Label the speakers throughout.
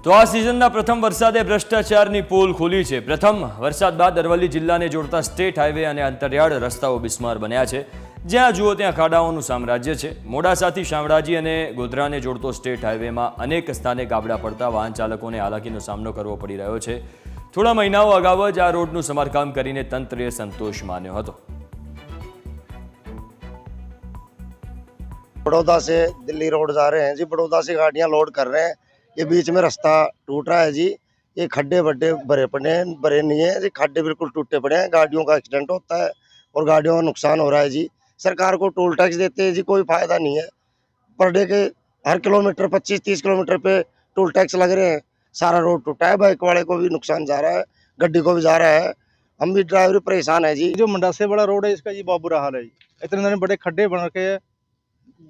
Speaker 1: તો આ સિઝનના પ્રથમ વરસાદે ભ્રષ્ટાચારની પોલ ખોલી છે। પ્રથમ વરસાદ બાદ અરવલ્લી જિલ્લાને જોડતા સ્ટેટ હાઈવે અને અંતરિયાળ રસ્તાઓ બિસ્માર બન્યા છે। જ્યાં જુઓ ત્યાં ખાડાઓનું સામ્રાજ્ય છે। મોડાસાથી શામળાજી અને ગોધરાને જોડતો સ્ટેટ હાઈવેમાં અનેક સ્થાને ગાબડા પડતા વાહન ચાલકોને હાલાકીનો સામનો કરવો પડી રહ્યો છે। થોડા મહિનાઓ અગાઉ જ આ રોડનું સમારકામ કરીને તંત્રએ સંતોષ માન્યો હતો।
Speaker 2: बड़ौदा से दिल्ली रोड जा रहे हैं जी। बड़ौदा से गाड़ियां लोड कर रहे हैं। ये बीच में रास्ता टूट रहा है जी। ये खड्डे वड्डे भरे नहीं है जी। खड्डे बिल्कुल टूटे पड़े हैं। गाड़ियों का एक्सीडेंट होता है और गाड़ियों का नुकसान हो रहा है जी। सरकार को टोल टैक्स देते हैं जी, कोई फायदा नहीं है। पर डे के हर किलोमीटर 25-30 किलोमीटर पे टोल टैक्स लग रहे हैं। सारा रोड टूटा है। बाइक वाले को भी नुकसान जा रहा है, गड्डी को भी जा रहा है। हम भी ड्राइवर परेशान है जी।
Speaker 3: जो मंडा से बड़ा रोड है इसका जी बहुत बुरा हाल है जी। इतने बड़े खड्डे बन रखे हैं,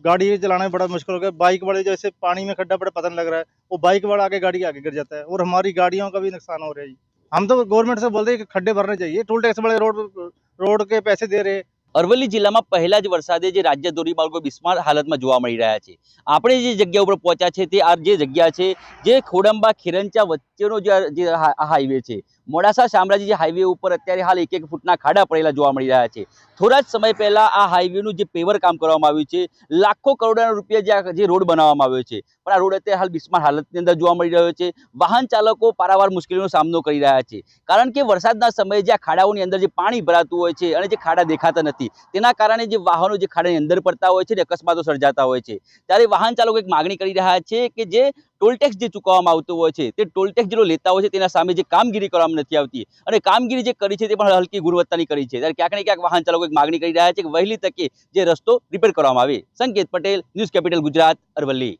Speaker 3: गाड़ी चलाना में बड़ा मुश्किल हो गया। बाइक वाले जैसे पानी में खड्डा पड़ा पता नहीं लग रहा है, वो बाइक वाला आगे गाड़ी आगे गिर जाता है और हमारी गाड़ियों का भी नुकसान हो रहा है जी। हम तो गवर्नमेंट से बोलते हैं कि खड्डे भरने चाहिए, टोल टैक्स वाले रोड के पैसे दे रहे।
Speaker 4: અરવલ્લી જિલ્લામાં પહેલા જ વરસાદે જે રાજ્ય ધોરીમાર્ગો બિસ્માર હાલતમાં જોવા મળી રહ્યા છે। આપણે જે જગ્યા ઉપર પહોંચ્યા છે તે આ જે જગ્યા છે જે ખોડંબા ખીરંચા વચ્ચેનો જે હાઈવે છે। મોડાસા શામળાજી જે હાઈવે ઉપર અત્યારે હાલ 1-1 ફૂટના ખાડા પડેલા જોવા મળી રહ્યા છે। થોડા જ સમય પહેલા આ હાઈવેનું જે પેવર કામ કરવામાં આવ્યું છે, લાખો કરોડના રૂપિયા જે રોડ બનાવવામાં આવ્યો છે, પણ આ રોડ અત્યારે હાલ બિસ્માર હાલતની અંદર જોવા મળી રહ્યો છે। વાહન ચાલકો પારાવાર મુશ્કેલીનો સામનો કરી રહ્યા છે, કારણ કે વરસાદના સમયે જે આ ખાડાઓની અંદર જે પાણી ભરાતું હોય છે અને જે ખાડા દેખાતા નથી, તેના કારણે જે વાહનો જે ખાડાની અંદર પડતા હોય છે ને અકસ્માતો સર્જાતા હોય છે। ત્યારે વાહન ચાલકો એક માગણી કરી રહ્યા છે કે જે ટોલ ટેક્સ જે ચૂકવવામાં આવતો હોય છે તે ટોલ ટેક્સ જે લેતા હોય છે તેના સામે જે કામગીરી કરવામાં નથી આવતી અને કામગીરી જે કરી છે તે પણ હલકી ગુણવત્તાની કરી છે। ત્યારે ક્યાંક ને ક્યાંક વાહન ચાલકો એક માગણી કરી રહ્યા છે કે વહેલી તકે જે રસ્તો રિપેર કરવામાં આવે। સંકેત પટેલ, ન્યૂઝ કેપિટલ ગુજરાત, અરવલ્લી।